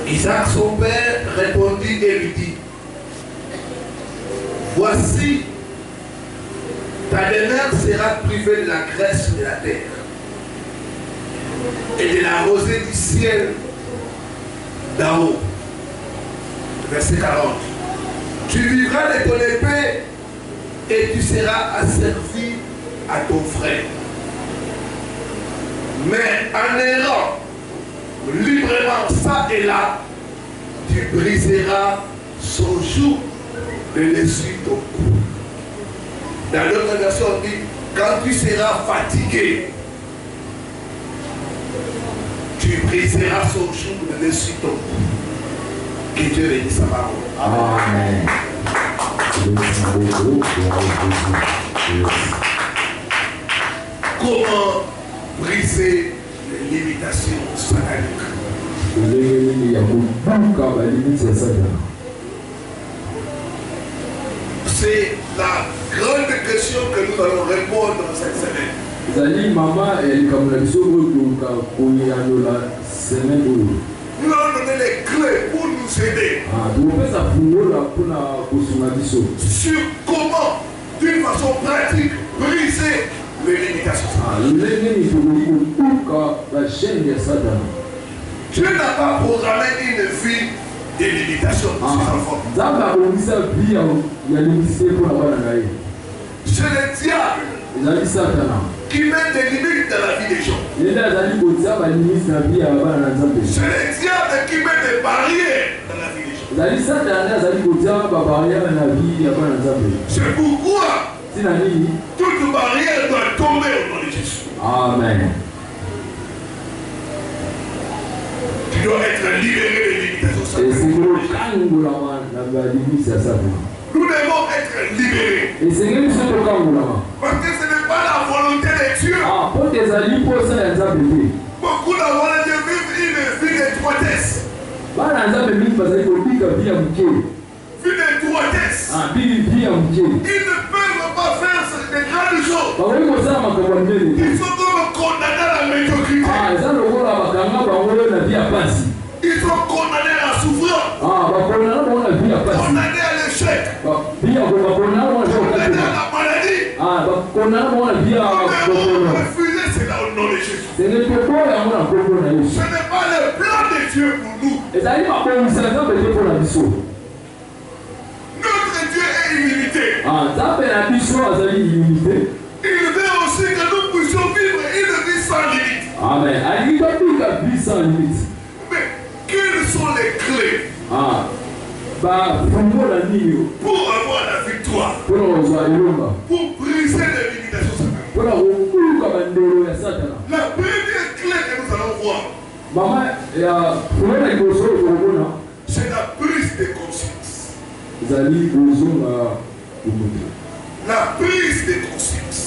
Isaac, son père, répondit et lui dit, voici, ta demeure sera privée de la graisse de la terre et de la rosée du ciel d'en haut. Verset 40. Tu vivras de ton épée et tu seras asservi à ton frère. Mais en errant librement ça et là, tu briseras son joug de dessus ton cou. Dans l'autre version, on dit, quand tu seras fatigué, tu briseras son joug de dessus ton cou. Que Dieu bénisse sa parole. Amen. Comment briser les limitations sataniques? C'est la grande question que nous allons répondre cette semaine. Nous allons donner les clés pour nous aider sur comment, d'une façon pratique, briser les limitations. Dieu n'a pas programmé une vie de limitation pour ses enfants. C'est le diable qui met des limites dans la vie des gens. C'est le diable qui met des barrières dans la vie des gens. C'est pourquoi toute barrière doit tomber au nom de Jésus. Amen. Tu dois être libéré des limitations sataniques. Nous devons être libérés. Parce que ce n'est pas la volonté de Dieu. Beaucoup de la volonté de vivre une vie d'étroitesse. Ils ne peuvent pas faire de grandes choses. Ils sont comme condamnés à la médiocrité. Ils sont condamnés à la souffrance. Condamnés à l'échec. Condamnés à la maladie. Nous devons refuser cela au nom de Jésus. Ce n'est pas le plan de Dieu pour nous. Notre Dieu est illimité. Il veut aussi que nous puissions vivre une vie sans limite. Amen. Mais quelles sont les clés pour avoir la victoire, pour briser les limitations sataniques? La première clé que nous allons voir, c'est la prise de conscience. La prise de conscience.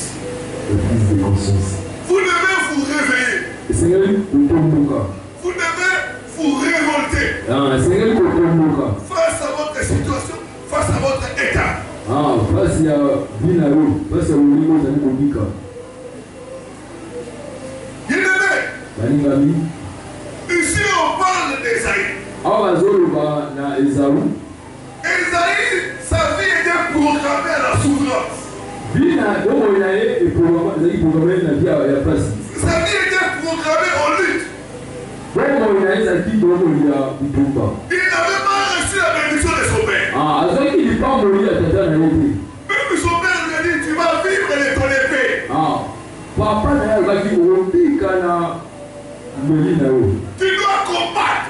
Vous devez vous réveiller. Vous devez vous révolter face à votre situation, face à votre état. Bien-aimé, ici on parle d'Ésaïe. Ésaïe, sa vie était programmée à la souffrance. Sa vie était programmée en lutte. Il n'avait pas reçu la bénédiction de son père. Même son père lui a dit, tu vas vivre de ton épée. Tu dois combattre.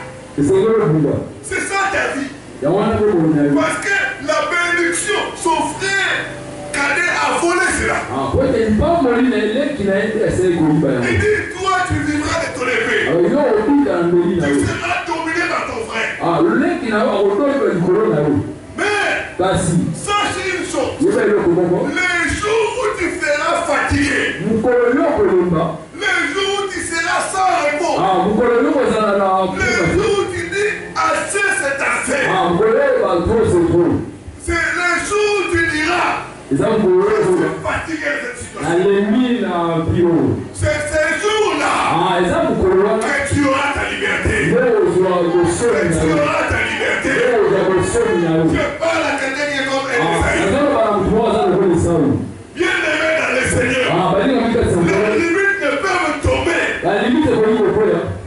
C'est ça ta vie. Parce que la bénédiction, son frère cadet a volé cela. Il dit, toi tu vivras de ton épée. Tu seras dominé par ton frère. Mais sache une chose. Les jours où tu seras fatigué, les jours où tu seras sans repos, les jours où tu dis assez c'est assez, c'est les jours où tu diras je suis fatigué de cette situation. C'est ces jours-là que tu auras ta liberté. tu auras ta liberté. Je parle à quelqu'un qui est comme Esaïe. Bien aimé dans le Seigneur. Les limites ne peuvent tomber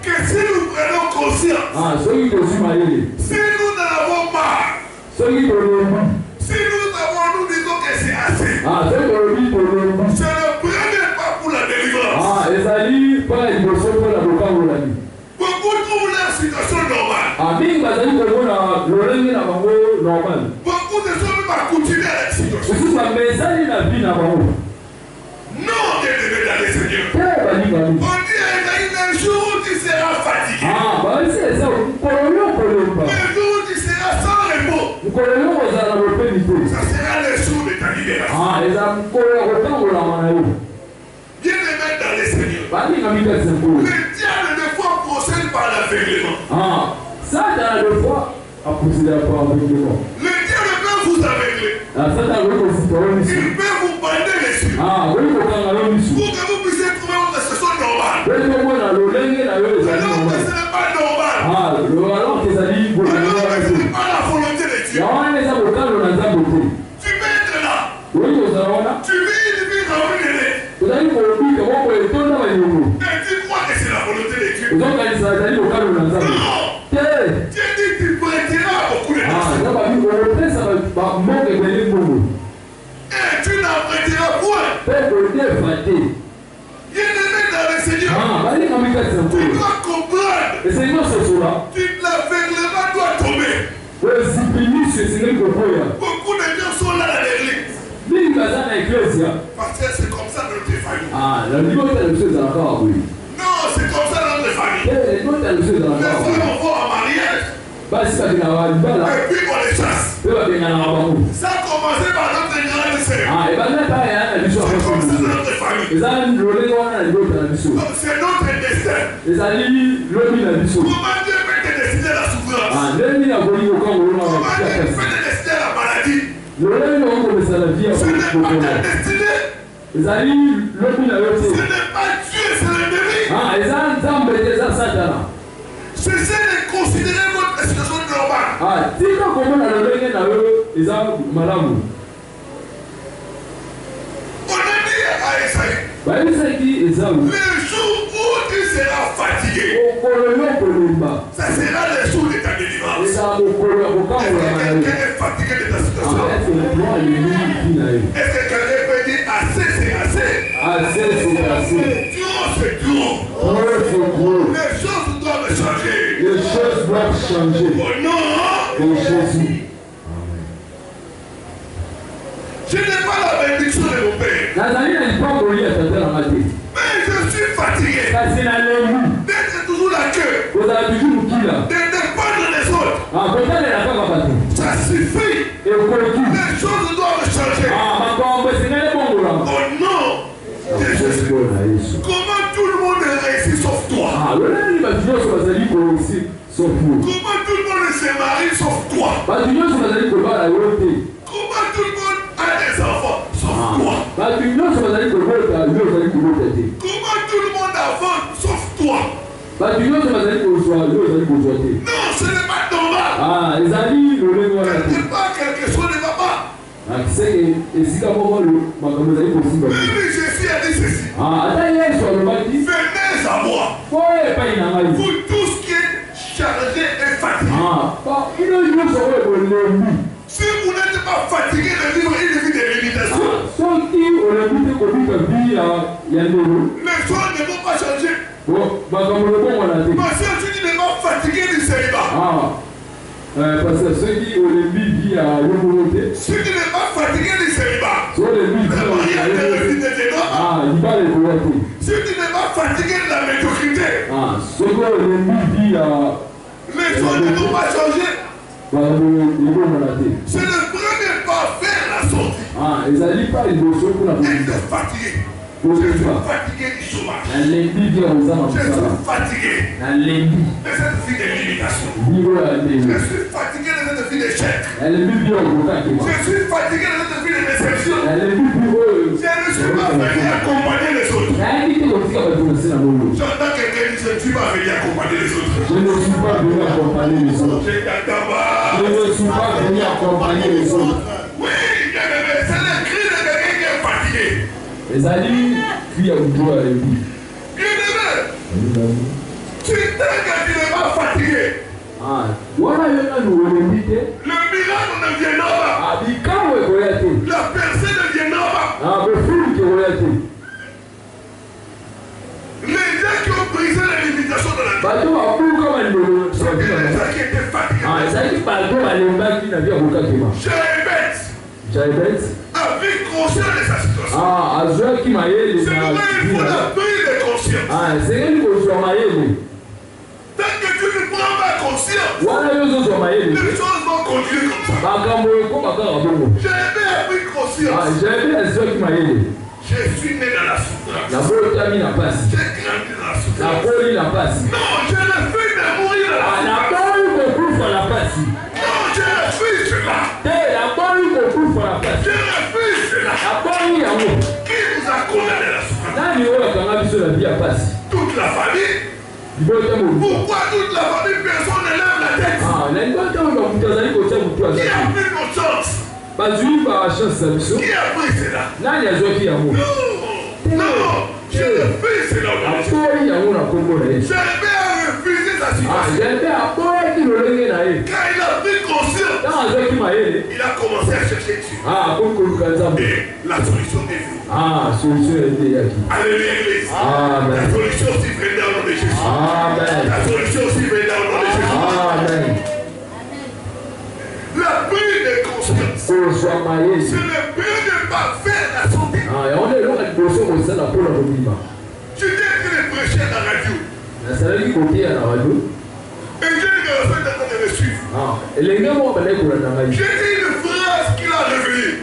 que si nous prenons conscience. Si nous en avons marre. Si nous disons que c'est assez. C'est le premier pas pour la délivrance. Beaucoup trouvent leur situation normale. Beaucoup de gens même accoutumés à la situation. Non, bien-aimé dans le Seigneur. On dit à Esaïe, le jour où tu seras fatigué. Le jour où tu seras sans repos. Ça sera le jour de ta libération. Bien-aimé dans le Seigneur. Le diable ne fois procède par l'aveuglement. Le diable peut vous aveugler. Il peut vous bander les yeux. Pour que vous puissiez trouver votre situation normale. Alors que ce n'est pas normal. Alors que ce n'est pas la volonté de Dieu. Tu peux être là. Tu vis une vie remplie. Et tu crois que c'est la volonté de Dieu. Non. Dieu dit que tu prêteras beaucoup de personnes. Et tu n'en prêteras point. Bien-aimé dans le Seigneur. Tu dois comprendre. L'aveuglement doit tomber. Beaucoup de gens sont là dans l'église. Parce que c'est comme ça dans notre famille. Non, c'est comme ça dans notre famille. Les femmes vont en mariage. Et puis on les chasse. Ça a commencé par notre grande sœur. C'est comme ça dans notre famille. C'est notre destin. Comment Dieu peut te décider la souffrance? Comment Dieu peut te décider la maladie? Ce n'est pas ta destinée. Ce n'est pas Dieu, c'est l'ennemi. Cessez de considérer votre situation normale. On a dit à Esaïe, le jour où tu seras fatigué, ça sera le jour de ta délivrance. Est-ce que quelqu'un est fatigué de ta situation? Est-ce que quelqu'un peut dire assez, c'est assez? Trop, c'est trop. Les choses doivent changer. Au nom de Jésus. Je n'ai pas la bénédiction de mon père. Mais je suis fatigué d'être toujours la queue, de dépendre des autres. Ça suffit. Les choses doivent changer. Au nom de Jésus. Comment tout le monde réussit sauf toi? Comment tout le monde se marie sauf toi? Comment tout le monde a des enfants sauf toi? Comment tout le monde avance sauf toi? Non, ce n'est pas normal. Quelque part, quelque chose ne va pas. Même Jésus a dit ceci. Venez à moi. Vous tous qui êtes chargés et fatigués. Si vous n'êtes pas fatigué de vivre une vie de limitation, les choses ne vont pas changer. Ma soeur, tu n'es pas fatigué du célibat. Si tu n'es pas fatigué du célibat, le mariage ne refuse de tes dons. Si tu n'es pas fatigué de la médiocrité, les choses ne vont pas changer. C'est le premier pas vers la sortie. Être fatigué. Je suis fatigué du chômage. Je suis fatigué de cette vie de limitation. Je suis fatigué de cette vie d'échec. Je suis fatigué de cette vie de déception. Je ne suis pas venu accompagner les autres. J'entends quelqu'un dire je ne suis pas venu accompagner les autres. accompagner les autres. Je ne suis pas venu accompagner les autres. Oui, c'est le cri de quelqu'un qui est fatigué. Les amis, puis à vous à l'église. Tu sais que tu n'es pas fatigué. Voilà, il y a le miracle ne viendra pas. La personne ne viendra pas. Les gens qui ont brisé les limitations de la vie, c'est les gens qui étaient fatigués. Je répète, avec conscience de sa situation. C'est vrai, il faut la prise de conscience. Tant que tu ne prends pas conscience, les choses vont continuer comme ça. J'ai pris conscience. Je suis né dans la souffrance. J'ai grandi dans la souffrance. Non, je refuse de mourir dans la souffrance. Non, je refuse cela. Je refuse cela. Qui nous a condamné à la souffrance? Toute la famille. Pourquoi toute la famille, personne ne lève la tête? Qui a pris nos chances? Qui a pris cela? Non, je refuse cela. J'avais à refuser sa situation. Quand il a pris conscience, il a commencé à chercher Dieu. Et la solution est venue. Alléluia, Église. La solution aussi venue dans le nom de Jésus. La solution aussi venue dans le nom de Jésus. La prise de conscience, c'est le but de pas faire la santé. Tu dis que les prêcher à la radio. Et j'ai dit que la fête est en train de me suivre. J'ai dit une phrase qu'il a réveillée.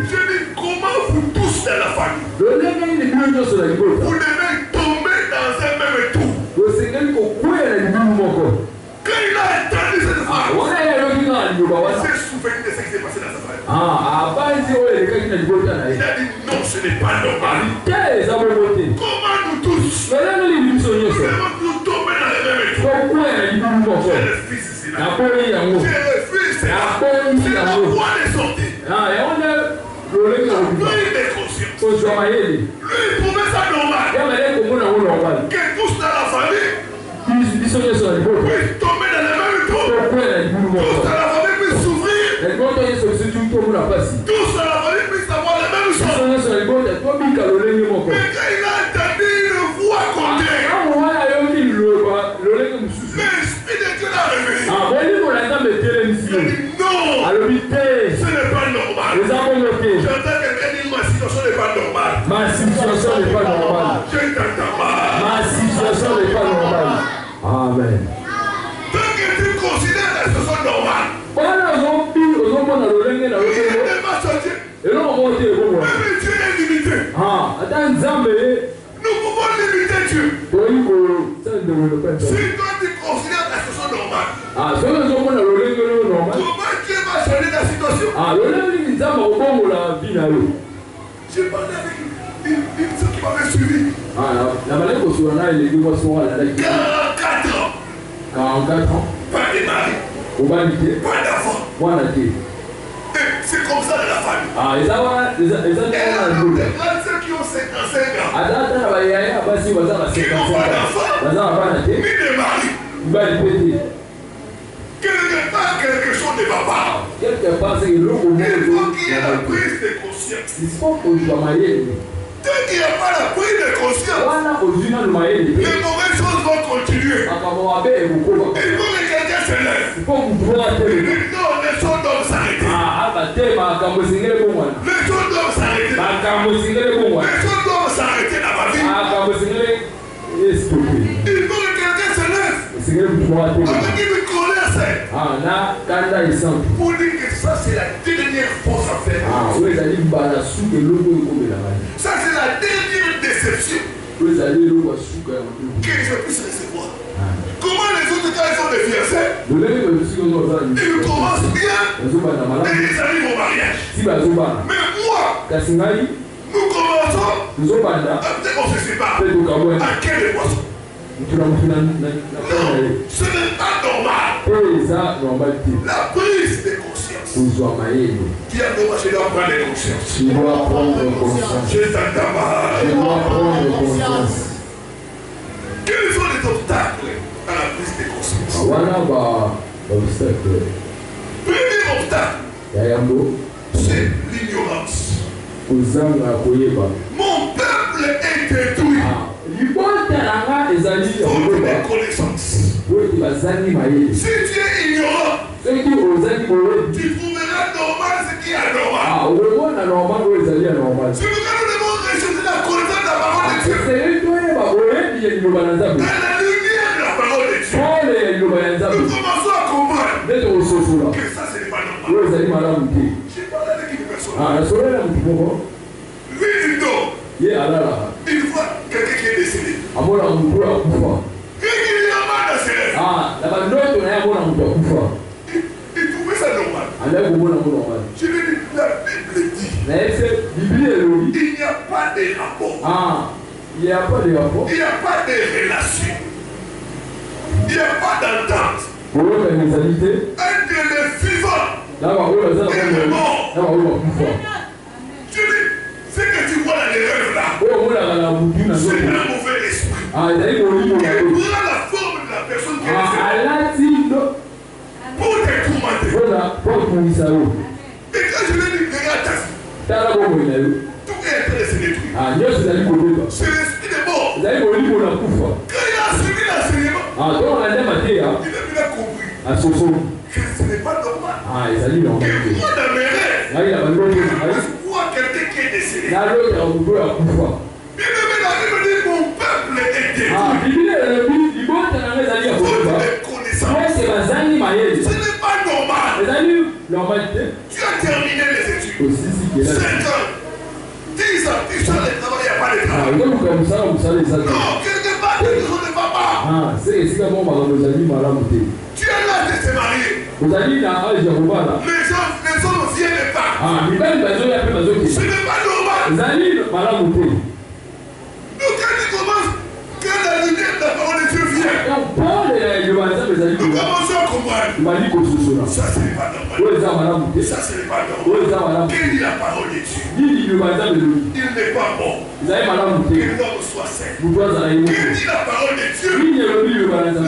J'ai dit comment vous tous dans la famille, vous devez tomber dans un même trou. Quand il a entendu cette phrase, il s'est souvenu de ce qui s'est passé dans sa famille. Il a dit non, ce n'est pas normal. Comment nous tous, nous devons nous tomber dans le même trou. C'est le fils ici là. C'est le fils là. C'est la voie de sortie. Lui des consciences. Lui il pouvait ça normal. Que tous dans la famille puissent tomber dans le même trou. Tous dans la famille puissent souffrir. Tous dans la famille puissent avoir la même chose. Mais quand il a entendu une voix contraire, l'esprit de Dieu l'a réveillé. Il a dit non, ce n'est pas normal. J'entends quelqu'un dire ma situation n'est pas normale. Ma situation n'est pas normale. Je t'entends mal. Ma situation n'est pas normale. Amen. Tant que tu considères la situation normale, il ne va sortir. Même Dieu est limité. Nous pouvons limiter Dieu. Si toi tu considères la situation normale, comment Dieu va changer la situation? J'ai parlé avec une soeur qui m'avait suivi. 44 ans. Pas de mari. Pas d'enfant. Et c'est comme ça de la famille. Et les grandes sœurs qui ont 55 ans, qui n'ont pas d'enfant, ni de mari. Quelque chose ne va pas. Il faut qu'il y ait la prise de conscience. Tant qu'il n'y a pas la prise de conscience, les mauvaises choses vont continuer. Il faut que quelqu'un se lève. Non, les choses doivent s'arrêter. Les choses doivent s'arrêter. Les choses doivent s'arrêter dans ma vie. Il faut que quelqu'un se lève. Avec une colère, pour dire que ça c'est la dernière force à faire. Ça c'est la dernière déception que je puisse recevoir. Comment les autres quand ils sont des fiancés, ils commencent bien et ils arrivent au mariage. Mais moi, nous commençons, peut-être on se sépare. À quel poisson? Ce n'est pas normal. La prise de conscience. Qui a demandé je dois prendre conscience. Je dois prendre conscience. Je dois prendre conscience. Quels sont les obstacles à la prise de conscience? Premier obstacle, c'est l'ignorance. Mon peuple est détruit. Faute de connaissance. Si tu es ignorant, tu trouveras normal ce qui est anormal. Si nous devons rechercher la connaissance de la parole de Dieu, dans la lumière de la parole de Dieu, nous commençons à comprendre que ça, ce n'est pas normal. J'ai parlé avec une personne. Lui, il dort. Il voit quelqu'un qui est décédé. Il trouvait ça normal. Je lui ai dit, la Bible dit, il n'y a pas de rapport. Il n'y a pas de relation. Il n'y a pas d'entente entre les vivants et les morts. Je dis, ce que tu vois dans les rêves là, c'est un mauvais esprit. Il prend la forme de la personne qui est décédée pour te tourmenter. Et quand je lui ai dit, regarde ta vie, tout est en train de se détruire. C'est l'esprit de mort. Quand il a suivi l'enseignement, il a compris que ce n'est pas normal. Que moi dans mes rêves, je vois quelqu'un qui est décédé. Bien aimé, la Bible dit mon peuple est détruit. Faute de connaissance. Ce n'est pas normal. Tu as terminé les études. 5 ans. 10 ans, tu sors le travail, il n'y a pas de travail. Non, quelque part, tu ne vas pas. Tu es là de te marier. Les hommes viennent pas. Ce n'est pas normal. Donc quand tu commences, quand la lumière de la parole de Dieu vient, nous commençons à comprendre. Ça, ce n'est pas normal. Ça, ce n'est pas normal. Quelle dit la parole de Dieu? Il n'est pas bon. Que l'homme soit saint. Quelle dit la parole de Dieu?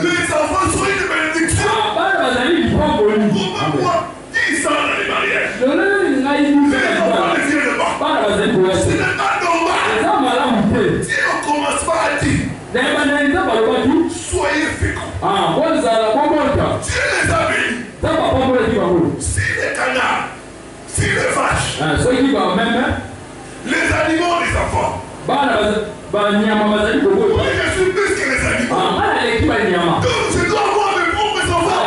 Les enfants sont une bénédiction. Pourquoi 10 ans dans les mariages? Les enfants ne viennent pas. Ce n'est pas normal. Si on ne commence pas à dire, soyez féconds. Dieu les a bénis. Si les canards, si les vaches, les animaux, les enfants. Oui, je suis plus que les animaux. Donc je dois avoir mes propres enfants.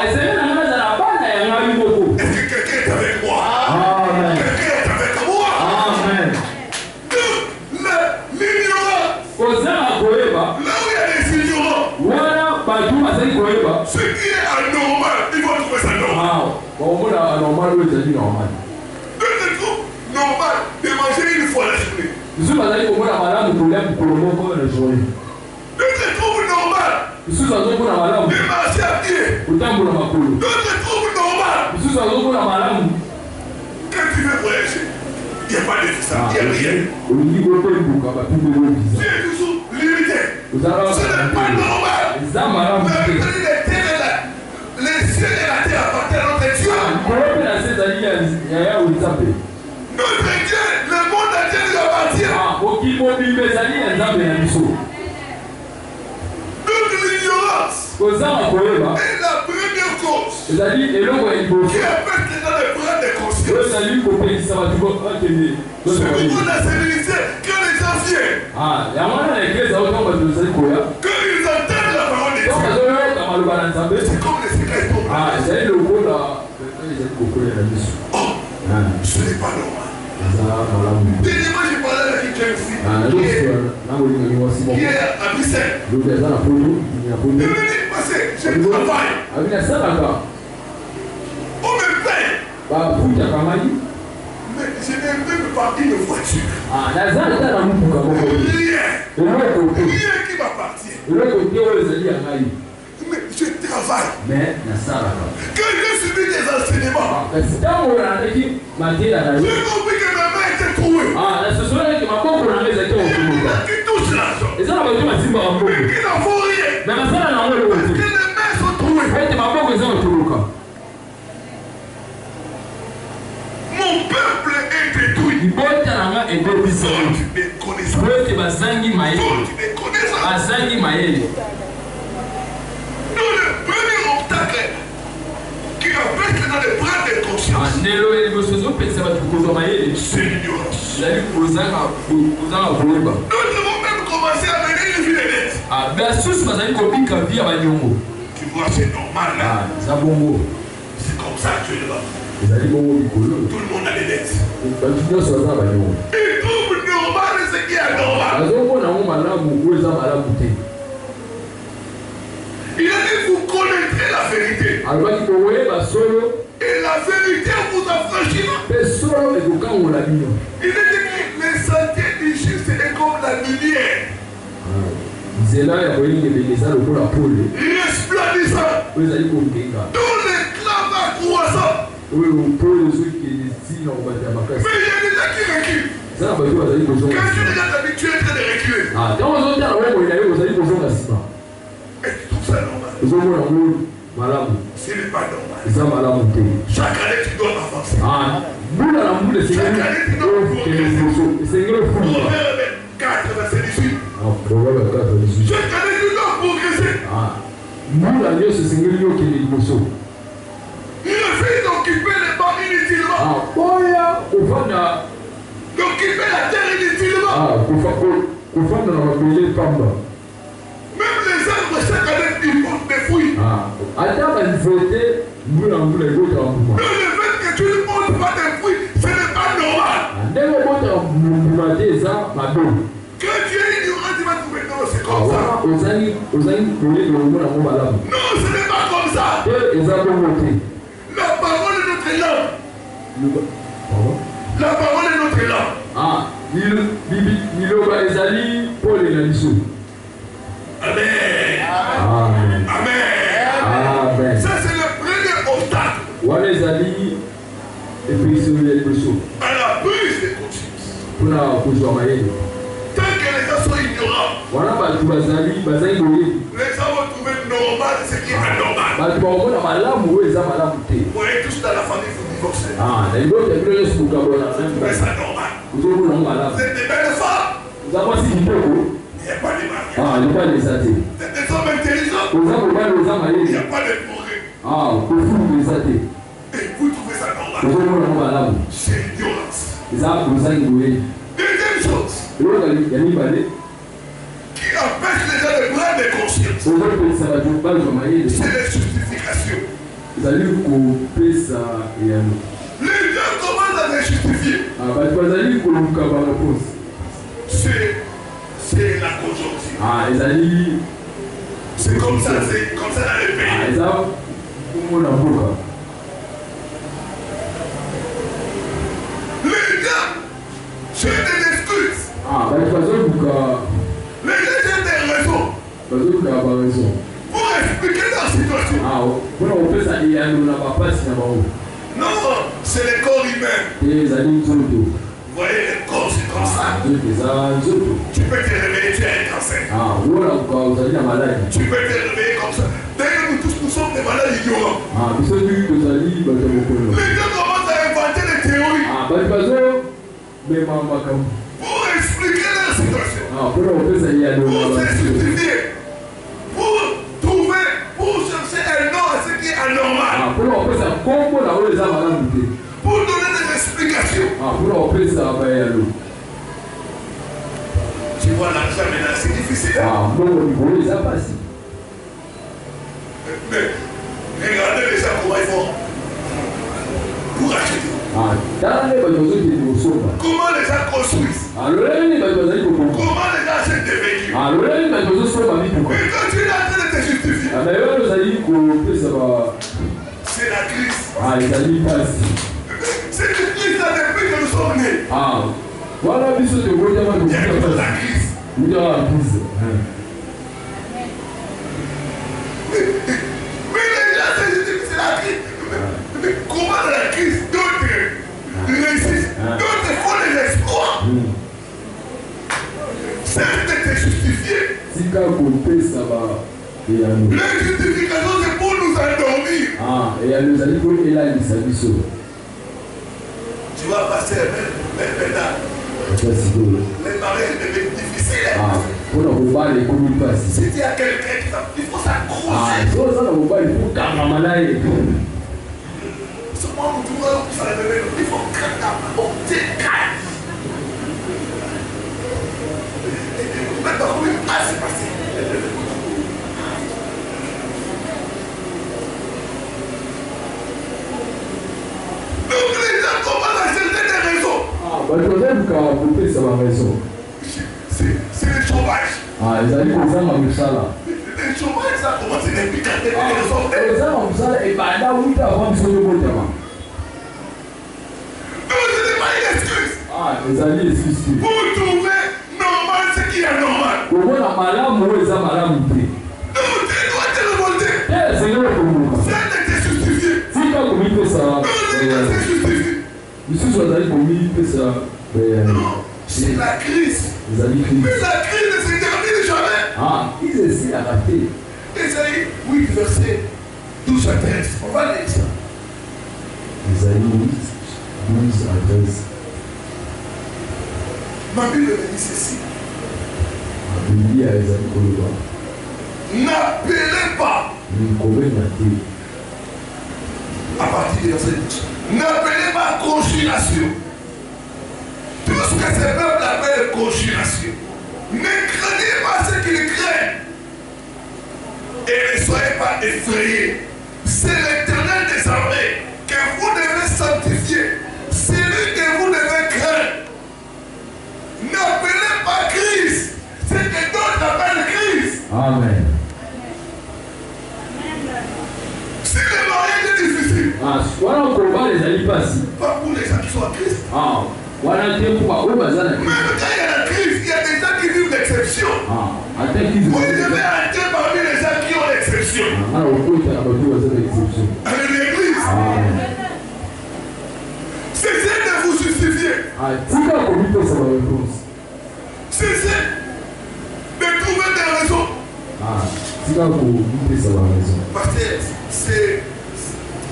Est-ce que quelqu'un est avec moi? Quelqu'un est avec moi? Donc l'ignorance. Là où il y a des ignorants, ce qui est anormal, ils vont trouver ça normal. Eux se trouvent normal de manger une fois la journée. Eux se trouvent normal de marcher à pied. Eux se trouvent normal. Quand tu veux voyager, il n'y a pas de visa, il n'y a rien. Tu es toujours limité. Ce n'est pas normal. Les cieux et la terre appartiennent à notre Dieu. Notre Dieu, le monde entier nous appartient. Donc l'ignorance est la première cause qui empêche les gens de prendre des consciences. C'est pourquoi on a civilisé quand les gens viennent. Quand ils entendent la parole de Dieu, c'est comme les secrets tombent. Ce n'est pas normal. Dernièrement, j'ai parlé avec une jeune fille qui est à Bruxelles. Elle me dit, parce que je travaille. On me paye. Mais je n'ai même pas une voiture. Rien qui m'appartient. Mais je travaille. Mais quand j'ai suivi des enseignements, j'ai compris que ma main était trouée. Qui touche l'argent. Mais qui n'en font rien. Parce que les mains sont trouées. Mon peuple est détruit. Faute de connaissance. Faute de connaissance. Donc le premier obstacle qui empêche dans les bras de conscience, c'est l'ignorance. Nous devons même commencer à mener une vie de dette. Tu vois, c'est normal là. C'est comme ça actuellement. Tout le monde a des dettes. Il trouve normal ce qui est anormal. Il a dit vous connaîtrez la vérité. Et la vérité vous affranchira. Il a dit que les sentiers du juste est comme la lumière. Resplendissant. Tout l'éclat va croissant. Mais il y a déjà qui recule. Quand tu es déjà habitué à reculer. Et tu trouves ça normal. Ce n'est pas normal. Chaque année tu dois avancer. Chaque année tu dois progresser. Proverbe 4, verset 18. Chaque année tu dois progresser. Il refuse d'occuper les bancs inutilement. D'occuper la terre inutilement. Même les arbres chaque année ils portent des fruits. Mais le fait que tu ne portes pas des fruits, ce n'est pas normal. Quand tu es ignorant, tu vas trouver non, c'est comme ça. Non, ce n'est pas comme ça. La parole est notre langue. La parole est notre langue. Amen. Amen. Ça c'est le premier obstacle à la prise de conscience. Tant que les gens sont ignorants, les gens vont trouver normal ce qui est anormal. Vous voyez tous dans la famille, vous divorcez. Vous trouvez ça normal. Vous êtes des belles femmes. Il n'y a pas de mariage. Vous êtes des hommes intelligents. Il n'y a pas de progrès. Et vous trouvez ça normal. C'est l'ignorance. Deuxième chose qui empêche les gens de prendre des consciences, c'est les justifications. Les gens commencent à les justifier. C'est la conjoncture. C'est comme ça dans les pays. Les gars cherchent des excuses. Les gens cherchent des raisons pour expliquer leur situation. Non, c'est le corps humain. Vous voyez, le corps, c'est comme ça. Tu peux te réveiller, tu as un cancer. Tu peux te réveiller comme ça. D'ailleurs, nous tous, nous sommes des malades ignorants. Les gens commencent à inventer des théories pour expliquer leur situation. Pour se justifier. Pour chercher un nom à ce qui est anormal. Pour donner des explications. Tu vois, l'argent maintenant, c'est difficile. Mais regardez les gens comment ils font pour acheter. Comment les gens construisent. Comment les gens achètent des véhicules. Et quand tu es en train de te justifier, c'est la crise. C'est une crise là depuis que nous sommes nés. Il y a toujours la crise. Mais les gens, c'est la crise. Mais comment la crise, d'autres réussissent, d'autres font des exploits. Certes, c'est justifié. La justification, c'est pour nous endormir. Tu vas passer maintenant. Les mariages deviennent difficiles. Si tu as quelqu'un qui il faut s'accrocher. Ce moment où tu vois où ça réveille, il faut porter calme. Maintenant, oui, c'est passé. Donc les gens commencent à chercher des raisons. C'est le chômage. Le chômage, ça commence à impliquer des raisons. Donc ce n'est pas une excuse. Pour trouver normal ce qui est normal. Donc tu dois te revolter. Ça n'était justifié. Non, c'est la crise. Mais la crise ne se termine jamais. Esaïe 8, verset 12 à 13. On va lire ça. Esaïe 8, 12 à 13. Ma Bible me dit ceci. N'appelez pas. À partir de verset 12. N'appelez pas conjuration. Tout ce que ces peuples appellent conjuration. Ne craignez pas ce qu'ils craignent. Et ne soyez pas effrayés. C'est l'Éternel des armées que vous devez sanctifier. C'est lui que vous devez craindre. N'appelez pas Christ. C'est que d'autres appellent Christ. Amen. Si le mariage est difficile. Pas pour les gens qui sont en Christ. Même quand il y a la crise, il y a des gens qui vivent l'exception. Vous devez entrer parmi les gens qui ont l'exception. Avec l'église. Cessez de vous justifier. Cessez de trouver des raisons. Parce que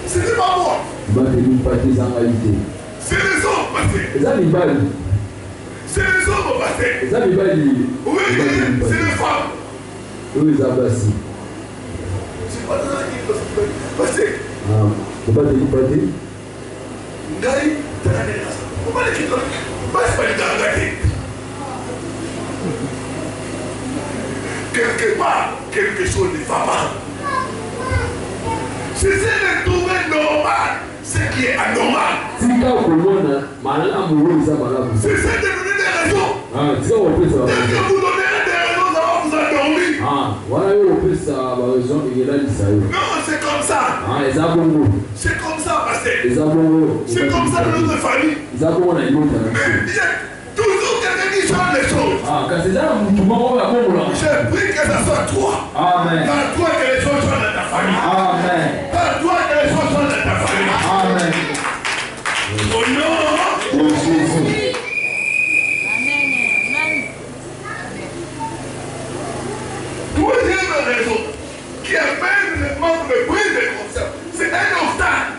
ce n'est pas moi. C'est les hommes passés. C'est les hommes passés. Oui, c'est les femmes. C'est pas ça qui est passé. Quelque part, quelque chose ne va pas. Cessez de trouver normal ce qui est anormal. Cessez de donner des raisons. Dès que vous donnerez des raisons, ça va vous endormir. Non, c'est comme ça. C'est comme ça, pasteur. C'est comme ça dans notre famille. Mais il y a toujours quelqu'un qui change les choses. Je prie que ça soit toi. Amen. Pas toi que les choses soient dans ta famille. Amen. Pas toi que les choses soient dans ta famille. Amen. Au nom de Jésus. Troisième raison qui appelle le manque de prise de conscience, c'est un obstacle.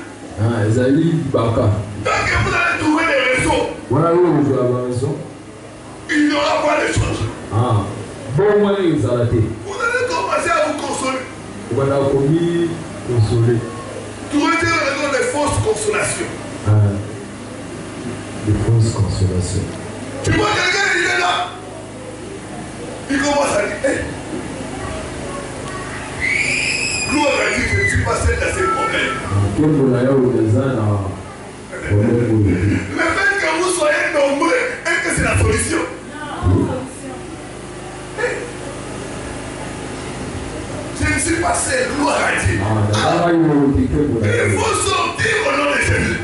Donc vous allez trouver des raisons. Il n'y aura pas de choses. Vous allez commencer à vous consoler. Trouver des raisons de fausses consolations. Tu vois quelqu'un, il est là. Il commence à dire, hey, gloire à Dieu, je suis passé dans ces problèmes. Le fait que vous soyez nombreux, est-ce que c'est la solution? Je ne suis pas seul, gloire à Dieu. Il faut sortir au nom de Jésus.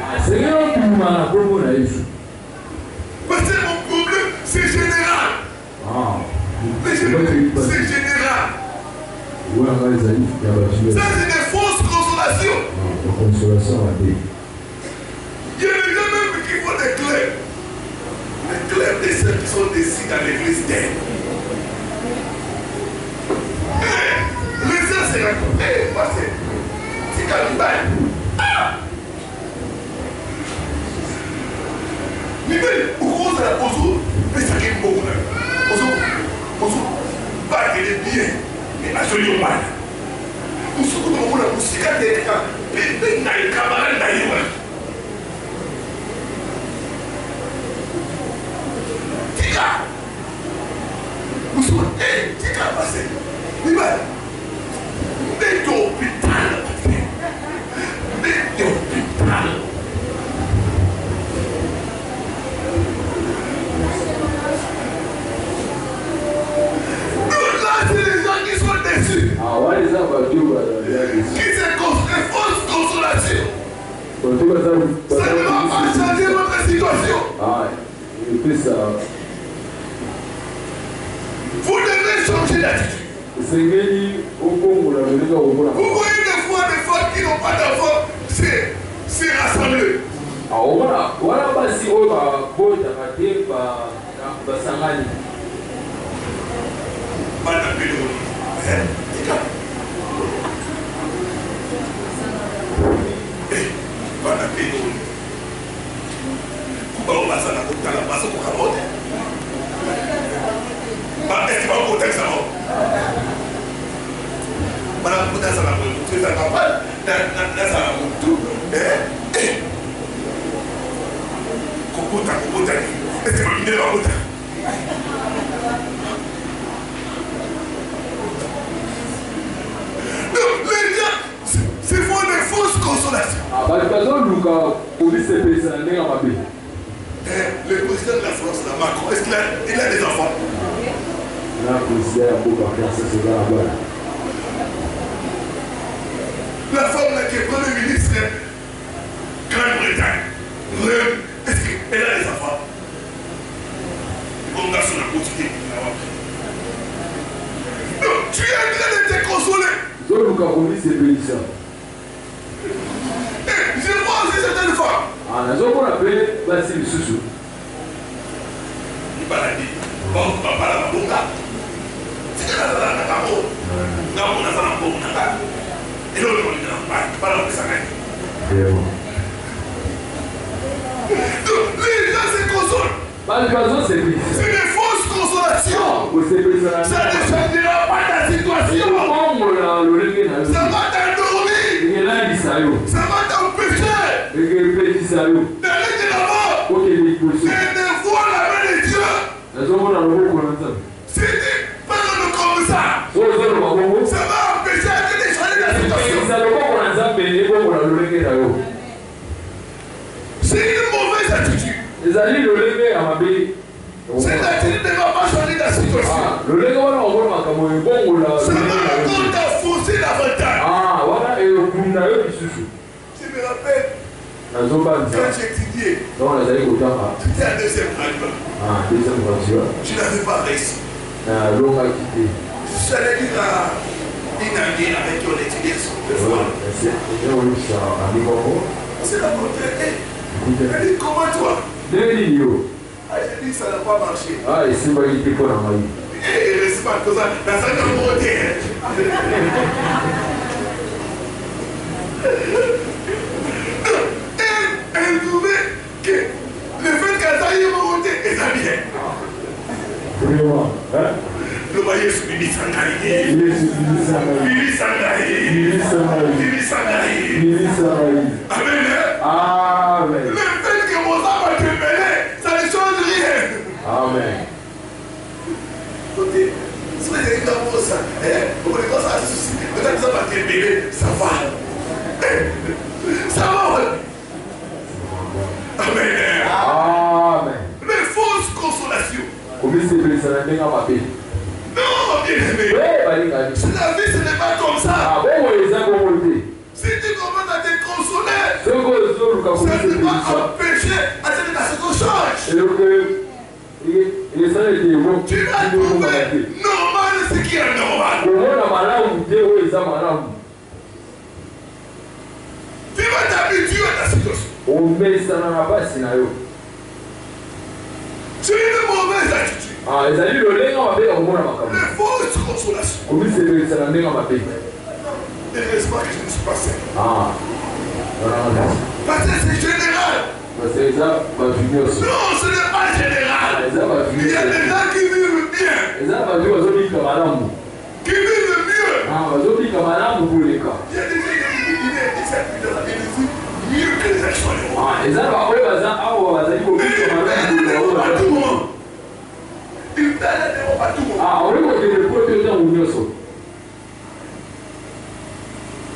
Parce que mon problème, c'est général. C'est général. Ça, c'est des fausses consolations. Il y a des gens même qui font des clés. Les clés de ceux qui sont ici dans l'église d'aide. Les gens se racontent. Passez. C'est comme ça. Mais pourquoi ça a posé? Mais ça qui est bon. Pas que les biens. Mais à ce lieu-là. Nous sommes dans la musique à des cas. Mais n'a pas de camarade d'ailleurs. Tika. Nous sommes. Tika passé. Mais d'hôpital. Mais d'hôpital. Qui se construit fausse consolation. Ça ne va pas changer votre situation. Vous devez changer d'attitude. Vous voyez des fois des femmes qui n'ont pas d'enfants, c'est rassemblé. C'est pour des fausses consolations. Le président de la France, Macron, est-ce qu'il a des enfants? La femme là, qui est Premier ministre, Grande-Bretagne, est-ce qu'elle a des enfants? Bon garçon, la quantité. Non, tu es en train de te consoler. Je vois aussi certaines femmes. Les gens se consolent. C'est des fausses consolations. Ça ne changera pas ta situation. Ça va t'endormir. Ça va t'empêcher d'aller de l'avant. Et de voir la main de Dieu. Si tu parles comme ça, ça va empêcher de changer la situation. C'est une mauvaise attitude. Cette attitude ne va pas changer la situation. Ça va encore t'enfoncer davantage. Je me rappelle, quand j'étudiais, j'étais à deuxième graduat. Je n'avais pas réussi. Je suis allé dire à une amie avec qui on étudiait sur le foie. On s'est rencontré. Elle dit, comment toi? J'ai dit que ça n'a pas marché. Et c'est pas comme ça. Dans sa communauté. Elle trouvait que le fait qu'elle aille monter, elle s'habillait. Le voyez sur Bibi Sangaï. Bibi Sangaï. Amen. Le fait que mon âme va te mêler, ça ne change rien. Amen. Ok. Si vous avez une amour, ça, vous voulez quand ça se suscite, peut-être que ça va te mêler, ça va. Ça va. Amen. Amen. Les fausses consolations. Non, bien-aimé. La vie, ce n'est pas comme ça. Si tu commences à te consoler, ça ne va empêcher à ce que ta situation change. Tu vas trouver normal ce qui est normal. eza malamu. Tu vas t'habituer à ta situation. Omesana na basi na yo. C'est une mauvaise attitude. Ah, ezali lolenga mabe ya komona makambo. Les fausses consolations. Komisebelisa na ndenge mabe. Heureusement que je ne suis pas seul. Ah. Parce que c'est général. Parce que ça va finir aussi. Non, ce n'est pas général. Il y a des gens qui vivent bien. Qui vivent mieux. Ah, il y a des gens qui vivent dans la vie mieux que les actions. Ah, et ça va à tout moment. Ils t'aident à tout moment. Ah, on est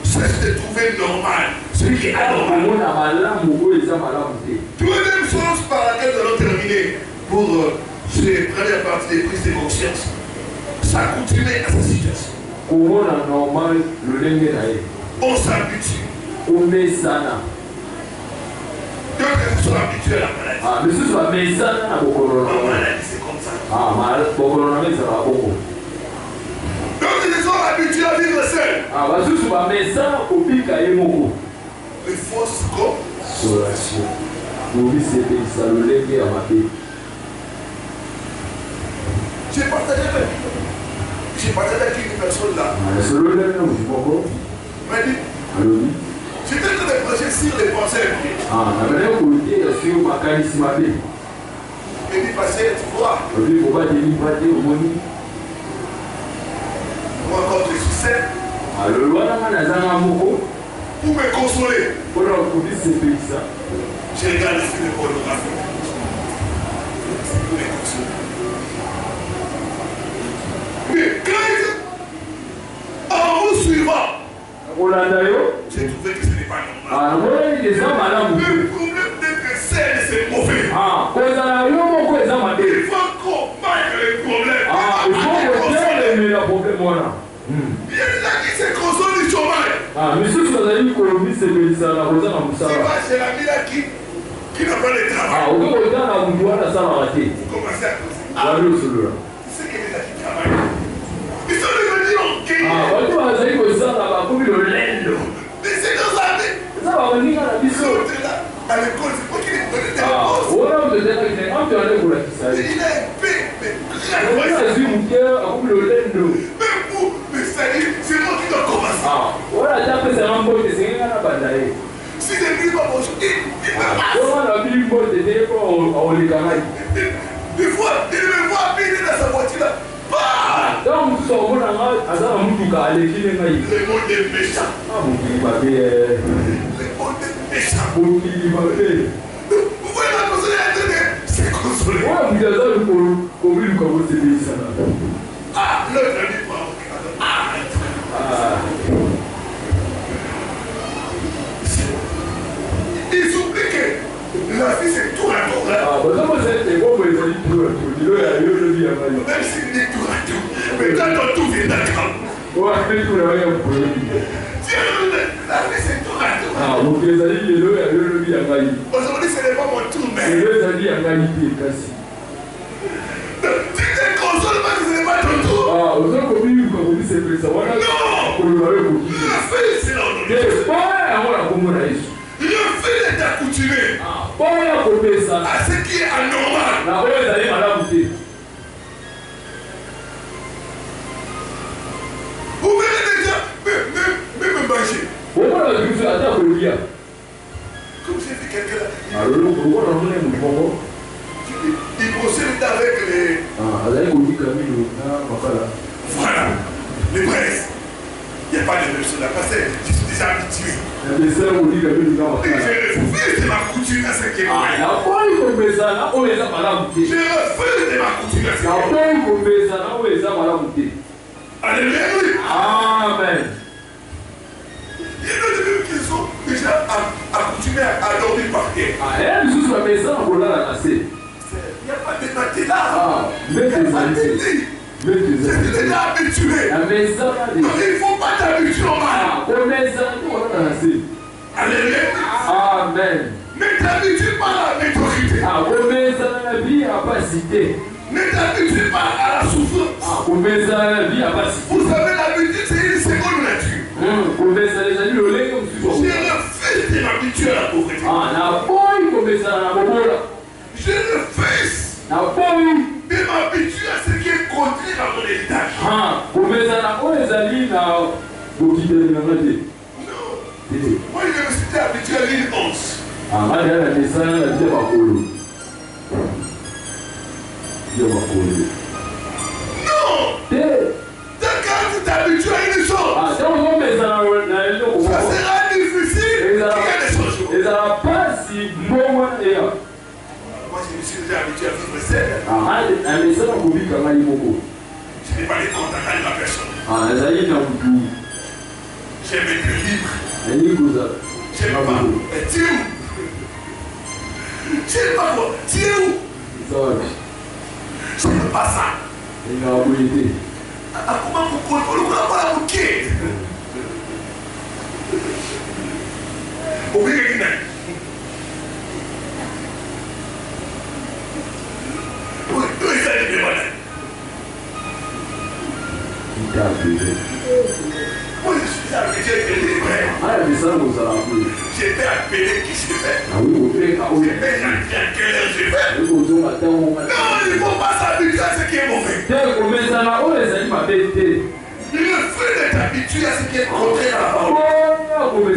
cesse de trouver normal ce qui est anormal. Troisième chose par laquelle nous allons terminer pour cette première partie des prises de conscience, s'accoutumer à sa situation. On s'habitue. D'autres sont habitués à la maladie. Ah, mais ce soit la maladie, c'est comme ça. Ah, donc ils sont habitués à vivre seuls. Ah, les fausses consolations. J'ai partagé avec une personne là. m'a dit, j'étais en train de prêcher sur les pensées. Il dit, passer, tu vois. Moi, quand je suis seul, pour me consoler, je regarde les films pornographiques. Pour me consoler. Mais quand en vous suivant, j'ai trouvé que ce n'est pas normal. Le problème d'être seul, c'est mauvais. Il faut combattre les problèmes. Il faut problème. Il y a des gens qui se consolent du chômage. C'est pas chez l'ami là qui n'a pas de travail. Vous commencez à causer. C'est qu'il y a des gens qui travaillent. Ils sont devenus en mais c'est dans sa vie. L'autre là, à l'école, c'est pas qu'il est donné des réponses. Il a épais, mais mais c'est moi qui dois commencer. Si les nuits pas bonjour, il me passe. Des fois, il me voit habiller dans sa voiture là. Le monde est méchant. Le monde est méchant. Vous voyez la personne est c'est consolé. Ah, l'autre a dit pas. Ils oublient que la vie c'est tour à tour. Même s'il dit tour à tour, mais quand tout vient d'accord. La vie c'est tour à tour. Aujourd'hui ce n'est pas mon tour, mais tu te consoles parce que ce n'est pas ton tour. Non, le fait c'est l'ordre. Le fait de t'accoutumer à ce qui est anormal. Vous verrez déjà, même manger. Comme j'ai vu quelqu'un là, il procède avec les... Voilà, les braises. Il n'y a pas de même chose là, parce que je suis déjà habitué. Et je refuse de m'accoutumer à ce qui est vrai. Je refuse de m'accoutumer à ce qui est vrai. Alléluia. Amen. Il y a d'autres qui sont déjà accoutumés à dormir par terre. Il n'y a pas de matelas. Il n'y a pas de lit. C'est déjà habitué. Donc il ne faut pas t'habituer au mal. Alléluia. Amen. Ne t'habitue pas à la médiocrité. Ne t'habitue pas à la souffrance. Vous savez, l'habitude c'est une seconde nature. les amis là, vous quittez le nom. Moi, je me suis habitué à l'île 11. Ah, moi, j'ai la descente, la vie va couler. Dieu va couler. Non! Quand tu t'habitues à une chose, ça sera difficile. Et ça va pas si bon. Moi, je me suis déjà habitué à vivre seul. Mais ça va vous vivre quand même beaucoup. Je n'ai pas les contacts avec la personne. Ça y est, J'aime être libre. J'aime pas. Mais tu es où? J'aime pas quoi. Tu es où? Je n'aime pas ça. Comment vous pas la bouquet? Oubliez les nains. Oui, ça est bien malin. Oui, j'ai été livré. J'ai été appelé qui s'est fait. J'ai fait à quelle heure j'ai fait. Non, il ne faut pas s'habituer à ce qui est mauvais. Le fait d'être habitué à ce qui est contraire à la parole. Nous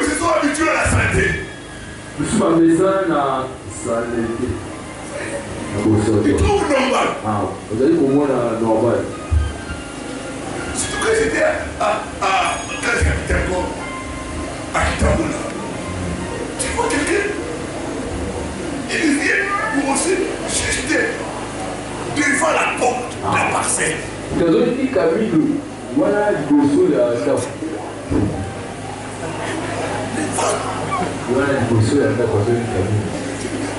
se sommes habitués à la santé. Tu trouves normal. Surtout que j'étais quand j'habitais encore à Kitaboula. Tu vois quelqu'un? Il vient pour aussi juste devant la porte de la parcelle.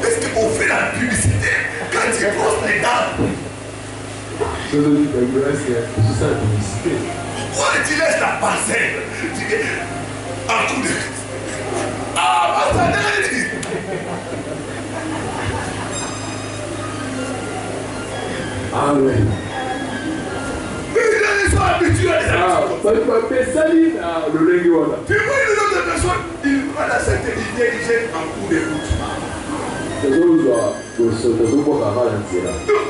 Est-ce qu'on fait la publicité quand tu poses les dames? Pourquoi tu laisses la parcelle? Tu dis, un coup de... Ah, bah ça n'est Ah oui. Mais ils sont habitués à ça. Le lingue. Tu vois une autre personne, il va la santé, il jette un coup de route. Donc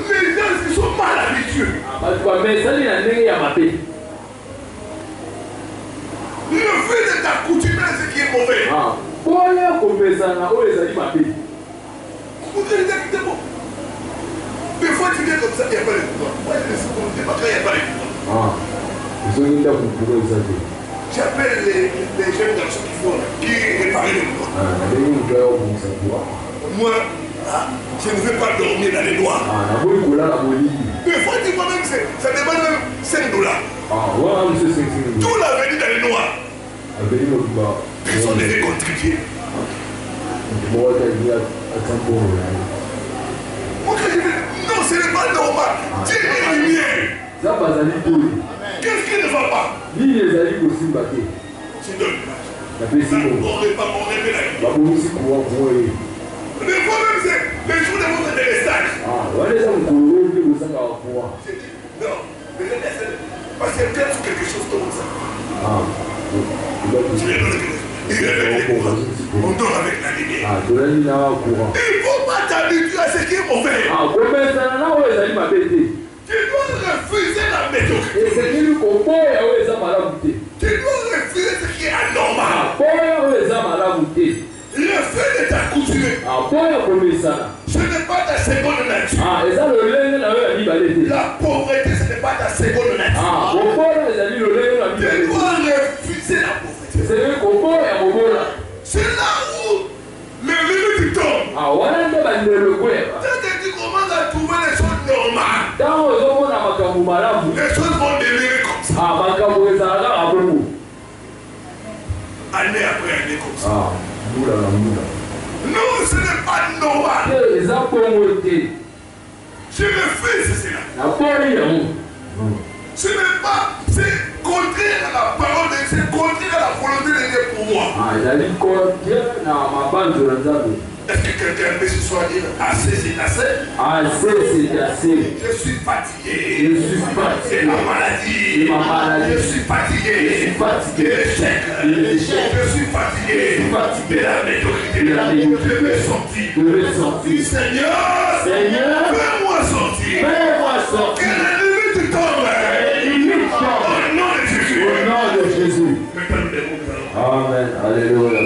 les gens ils sont mal habitués. Le fait de t'accoutumer à ce qui est mauvais. Des fois tu viens comme ça, il n'y a pas de pouvoir. Moi je ne sais pas quand il n'y a pas de pouvoir. J'appelle les jeunes garçons qui réparent le pouvoir. Moi, je ne veux pas dormir dans les noirs. Des fois tu vois même ça demande même $5. Tout l'avenir dans les noirs. Personne ne veut contribuer. Moi, quand je dis, non, ce n'est pas normal. Dieu est lumière. Qu'est-ce qui ne va pas? Tu donnes l'image. On révèle la lumière. Des fois même, c'est les jours de votre délestage. Non, parce qu'il y a peut-être quelque chose comme ça. On dort avec la lumière. Il ne faut pas t'habituer à ce qui est mauvais. Tu dois refuser la médiocrité. Tu dois refuser ce qui est anormal. Le fait de t'accoutumer, ce n'est pas ta seconde nature. La pauvreté, ce n'est pas ta seconde nature. Tu dois refuser la pauvreté. C'est là où le limite tombe. Quand tu commences à trouver les choses normales, les choses vont délirer comme ça. Année après année comme ça. Non, ce n'est pas normal. Je refuse cela. Ce n'est pas, c'est contraire à la parole de Dieu, c'est contraire à la volonté de Dieu pour moi. Est-ce que quelqu'un peut ce soir dire assez c'est assez? Je suis fatigué. C'est ma maladie. Je suis fatigué. L'échec. Je suis fatigué. De la médiocrité. Je veux sortir. Seigneur, fais-moi sortir. sortir. Que les limites tombent. Les limites tombent. Au nom de Jésus. Au nom de Jésus. Maintenant, nous devons. Amen. Alléluia.